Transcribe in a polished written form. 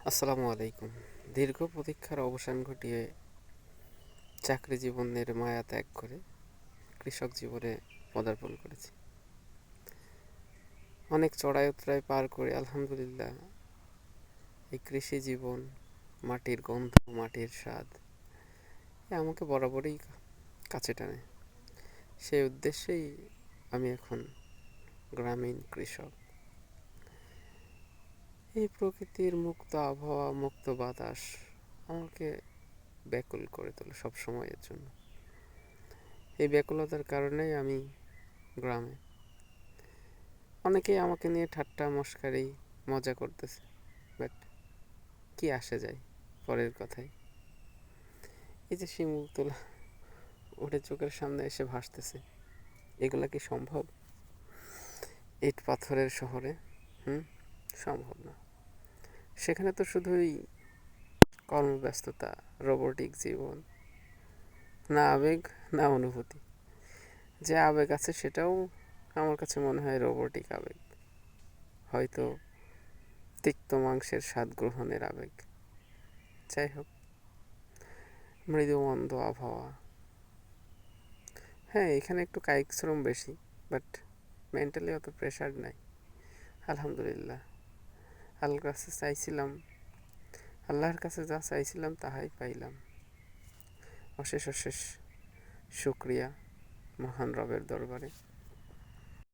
আসসালামু আলাইকুম। দীর্ঘ প্রতীক্ষার অবসান ঘটিয়ে চাকরি জীবনের মায়া ত্যাগ করে কৃষক জীবনে পদার্পণ করেছি। অনেক চড়াই উতরাই পার করে আলহামদুলিল্লাহ এই কৃষি জীবন, মাটির গন্ধ, মাটির স্বাদ আমাকে বরাবরই কাছে টানে। সেই উদ্দেশ্যেই আমি এখন গ্রামীণ কৃষক। এই প্রকৃতির মুক্ত আবহাওয়া, মুক্ত বাতাস আমাকে ব্যাকুল করে তোলে সব সময়ের জন্য। এই ব্যাকুলতার কারণেই আমি গ্রামে। অনেকেই আমাকে নিয়ে ঠাট্টা মশকারি মজা করতেছে, বাট কি আসে যায় পরের কথায়। এই যে শিমুল তোলা উঠে চোখের সামনে এসে ভাসতেছে, এগুলা কি সম্ভব ইট পাথরের শহরে? সম্ভব না। সেখানে তো শুধুই কর্মব্যস্ততা, রোবটিক জীবন, না আবেগ না অনুভূতি। যে আবেগ আছে সেটাও আমার কাছে মনে হয় রোবটিক আবেগ, হয়তো তিক্ত মাংসের স্বাদ গ্রহণের আবেগ। যাই হোক, মৃদু মন্দ আবহাওয়া। হ্যাঁ, এখানে একটু কায়িক শ্রম বেশি, বাট মেন্টালি অত প্রেশার নাই। আলহামদুলিল্লাহ। আল্লাহর কাছে যা চাইছিলাম তাহাই পাইলাম। অশেষ অশেষ শুক্রিয়া মহান রবের দরবারে।